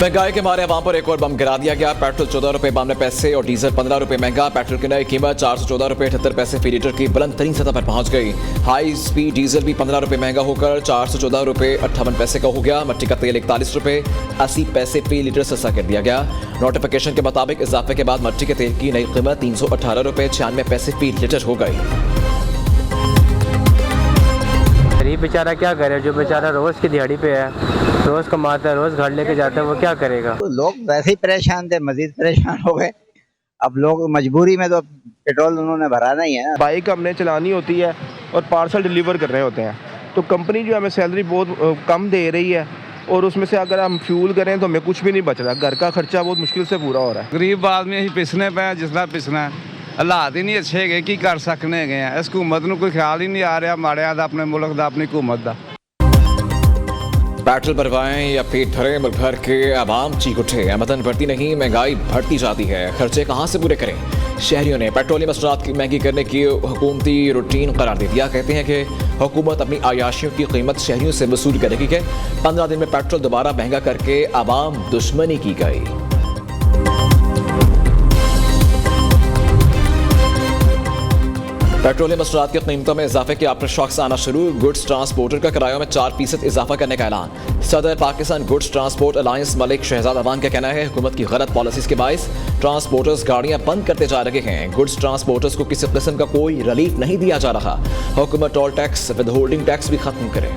महंगाई के मारे आवाम पर एक और बम गिरा दिया गया। पेट्रोल 14 रुपए 52 पैसे और डीजल 15 रुपए महंगा। पेट्रोल की नई कीमत 414 रुपए 78 पैसे फी लीटर की बुलंद तरीन सतह पर पहुंच गई। हाई स्पीड डीजल भी 15 रुपए महंगा होकर 414 रुपए 58 पैसे का हो गया। मट्टी का तेल 41 रुपए 80 पैसे फी लीटर सस्ता कर दिया गया। नोटिफिकेशन के मुताबिक इजाफे के बाद मट्टी के तेल की नई कीमत 318 रुपए 96 पैसे फी लीटर हो गई। गरीब बेचारा क्या करे, जो बेचारा रोज़ की दिहाड़ी पे है, रोज़ कमाता है, रोज़ घर लेके जाता है, वो क्या करेगा। तो लोग वैसे ही परेशान थे, मजीद परेशान हो गए। अब लोग मजबूरी में तो पेट्रोल उन्होंने भराना ही है। बाइक हमने चलानी होती है और पार्सल डिलीवर करने होते हैं, तो कंपनी जो हमें सैलरी बहुत कम दे रही है और उसमें से अगर हम फ्यूल करें तो हमें कुछ भी नहीं बच रहा। घर का खर्चा बहुत मुश्किल से पूरा हो रहा है। गरीब आदमी अं पिसने पे जिसना पिसना हालात ही नहीं अच्छे है की कर सकने हैं। इस हुकूमत को कोई ख्याल ही नहीं आ रहा माड़िया का, अपने मुल्क का, अपनी हुकूमत का। पेट्रोल भरवाएं या पेट भरें, मुल्क भर के आवाम चीख उठे। आमदन बढ़ती नहीं, महंगाई बढ़ती जाती है, खर्चे कहाँ से पूरे करें। शहरियों ने पेट्रोलियम मसनूआत की महंगी करने की हुकूमती रूटीन करार दे दिया। कहते हैं कि हुकूमत अपनी आयाशियों की कीमत शहरियों से वसूल करेगी। 15 दिन में पेट्रोल दोबारा महंगा करके आवाम दुश्मनी की गई। पेट्रोलियम मसनूआत की कीमतों में इजाफे के आफ्टर शॉक्स आना शुरू। गुड्स ट्रांसपोर्टर का किरायों में 4% इजाफा करने का ऐलान। सदर Pakistan goods transport alliance Malik Shahzad Awan का कहना है हुकूमत की गलत पॉलिसीज के बायस ट्रांसपोर्टर्स गाड़ियां बंद करते जा रहे हैं। गुड्स ट्रांसपोर्टर्स को किसी किस्म का कोई रिलीफ नहीं दिया जा रहा। हुकूमत toll tax, with holding tax भी खत्म करे।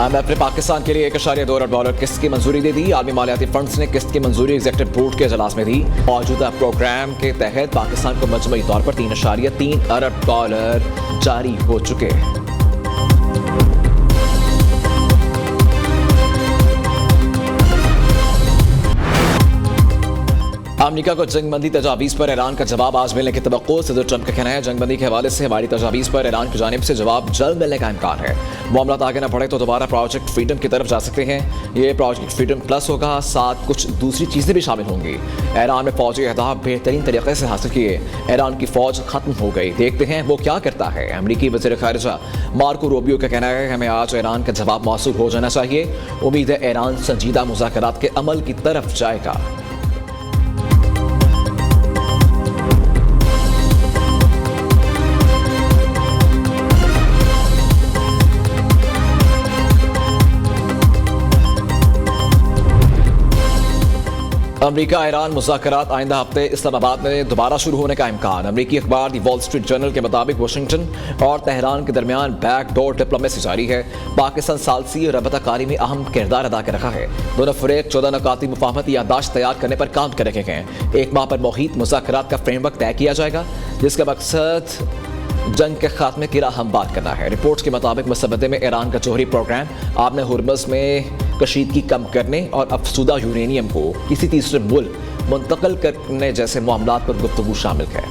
IMF ने पाकिस्तान के लिए 1.2 अरब डॉलर किस्त की मंजूरी दे दी। आलमी मालियाती फंड्स ने किस्त की मंजूरी एग्जीक्यूटिव बोर्ड के इजलास में दी। मौजूदा प्रोग्राम के तहत पाकिस्तान को मजमूई तौर पर 3.3 अरब डॉलर जारी हो चुके हैं। अमेरिका को जंगबंदी तजावीज़ पर ईरान का जवाब आज मिलने की तवक्को। सदर ट्रंप का कहना है जंगबंदी के हवाले से हमारी तजावीज़ पर ईरान की जानिब से जवाब जल्द मिलने का इम्कान है। मामला आगे न बढ़े तो दोबारा प्रोजेक्ट फ्रीडम की तरफ जा सकते हैं। ये प्रोजेक्ट फ्रीडम प्लस होगा, साथ कुछ दूसरी चीज़ें भी शामिल होंगी। ईरान में फौजी अहदाफ बेहतरीन तरीके से हासिल किए। ईरान की फौज खत्म हो गई, देखते हैं वो क्या करता है। अमरीकी वज़ीर ख़ारिजा मार्को रूबियो का कहना है हमें आज ईरान का जवाब मौसूल हो जाना चाहिए। उम्मीद है ईरान संजीदा मुज़ाकरात के अमल की तरफ जाएगा। अमरीका ईरान मुज़ाकरात आइंदा हफ्ते इस्लामाबाद में दोबारा शुरू होने का इम्कान। अमरीकी अखबार दी वॉल स्ट्रीट जर्नल के मुताबिक वाशिंगटन और तेहरान के दरमियान बैकडोर डिप्लोमेसी जारी है। पाकिस्तान सालसी रबताकारी में अहम किरदार अदा कर रहा है। दोनों फरीक 14 नकाती मुफाहमती याददाश्त तैयार करने पर काम कर रहे हैं। एक माह पर मुहीत मुज़ाकरात का फ्रेमवर्क तय किया जाएगा, जिसका मकसद जंग के खात्मे की राह हमवार करना है। रिपोर्ट्स के मुताबिक मुसब्बते में ईरान का जौहरी प्रोग्राम आपने हुर्मज़ में कशीदगी कम करने और अफसुदा यूरेनियम को किसी तीसरे मुल्क मुंतकिल करने जैसे मामलात पर गुफ्तगू शामिल है।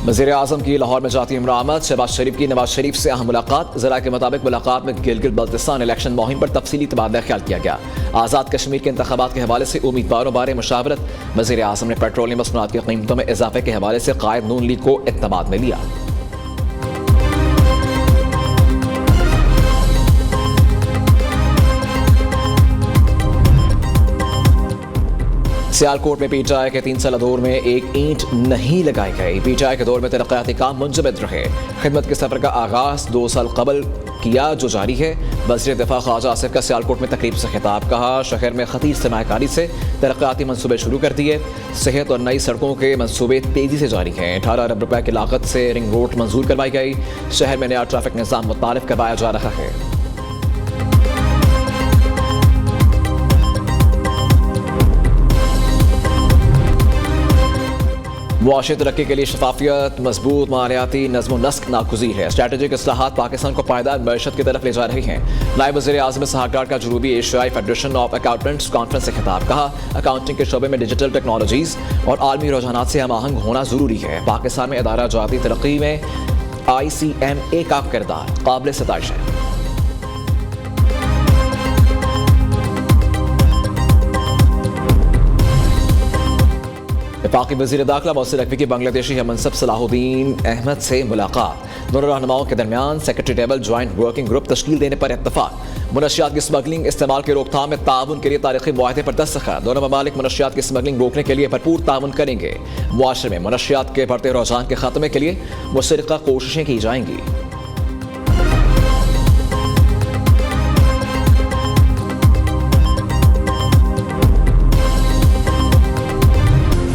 वज़ीर आज़म की लाहौर में जाती इमरान शहबाज शरीफ की नवाज शरीफ से अहम मुलाकात। ज़रा के मुताबिक मुलाकात में गिलगित बल्तिस्तान इलेक्शन मुहिम पर तफसीली तबादला ख्याल किया गया। आज़ाद कश्मीर के इंतखाबात के हवाले से उम्मीदवारों बारे मुशावरत। वज़ीर आज़म ने पेट्रोलियम मसनूआत की कीमतों में इजाफे के हवाले से कायद नून लीग को इत्तेमाद में लिया। सियालकोट में पीटीआई के 3 साल दौर में एक ईंट नहीं लगाई गई। पीटीआई के दौर में तरक्याती काम मुंजमद रहे। खिदमत के सफर का आगाज 2 साल कबल किया जो जारी है। वज़ीर दिफा ख्वाजा आसिफ का सियालकोट में तकरीब से खिताब। कहा शहर में खतीर सरमायाकारी से तरक्याती मनसूबे शुरू कर दिए। सेहत और नई सड़कों के मनसूबे तेजी से जारी हैं। 18 अरब रुपए की लागत से रिंग रोड मंजूर करवाई गई। शहर में नया ट्रैफिक निज़ाम मुतारिफ करवाया जा रहा है। मुआशी तरक्की के लिए शफाफियत, मजबूत मालियाती नज़्म नस्क नागुज़ीर है। स्ट्रैटेजिक इस्लाहात पाकिस्तान को पायदार मईशत की तरफ ले जा रही हैं। नायब वज़ीर आज़म सहाकार का जुनूबी एशियाई फेडरेशन ऑफ अकाउंटेंट्स कॉन्फ्रेंस से खिताब। कहा अकाउंटिंग के शोबे में डिजिटल टेक्नोलॉजीज़ और आलमी रुझानात से हम आहंग होना ज़रूरी है। पाकिस्तान में अदारा जाती तरक्की में ICMA का किरदार काबिल सताइश है। वफाकी वज़ीर दाखिला मोहसिन नकवी की बांग्लादेशी हमनसब सलाहुद्दीन अहमद से मुलाकात। दोनों रहनुमाओं के दरमियान secretary table joint working group तश्कील देने पर इत्तफाक। मनशियात की स्मगलिंग इस्तेमाल की रोकथाम में ताउन के लिए तारीखी मुआहदे पर दस्तखत। दोनों ममालिक मनशियात की स्मगलिंग रोकने के लिए भरपूर ताउन करेंगे। मुआशरे में मनशियात के बढ़ते रुझान के खात्मे के लिए मुशतरका कोशिशें की जाएंगी।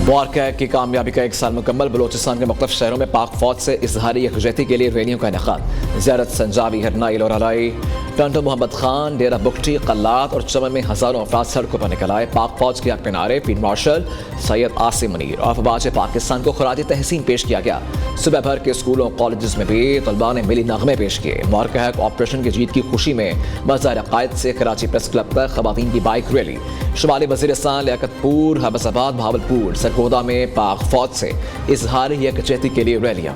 मुबारक की कामयाबी का एक साल मुकम्मल। बलोचिस्तान के मुख्तलिफ शहरों में पाक फौज से इजहारी यकजहती के लिए रैलियों का इनेकाद। ज़ियारत संजावी, हरनाइल और हलाई, टंटो मोहम्मद खान, डेरा बुगटी, कल्लात और चमन में हज़ारों अफराद सड़कों पर निकल आए। पाक फौज के हक में नारे, फील्ड मार्शल सैयद आसिम मुनीर और फवाज पाकिस्तान को खराज तहसीन पेश किया गया। सुबह भर के स्कूलों कॉलेज में भी तलबा ने मिली नगमे पेश किए। मुबारक ऑपरेशन की जीत की खुशी में मज़ार अकायद से कराची प्रेस क्लब तक ख़वातीन की बाइक रैली। शुमाली वज़ीरिस्तान, लियाकतपुर, हबसाबाद, भावलपुर, सरगोदा में पाक फौज से इजहारी यकजहती के लिए रैलियां।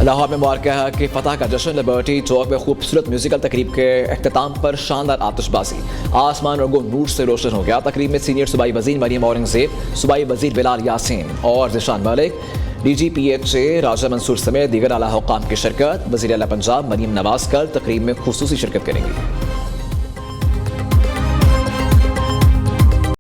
लाहौर में मुबारक की फतह का जश्न। लिबर्टी चौक में खूबसूरत म्यूजिकल तकरीब के अख्ताम पर शानदार आतिशबाजी। आसमान रंगो नूर से रोशन हो गया। तकरीब में सीनियर सूबाई वज़ीर मरियम औरंगज़ेब, सूबाई वज़ीर बिलाल यासीन और ज़िशान मलिक, DGPH राजा मंसूर समेत दीगर आला हुक्काम की शिरकत। वज़ीर आला पंजाब मरीम नवाज कल तकरीब में खुसूसी शिरकत करेंगी।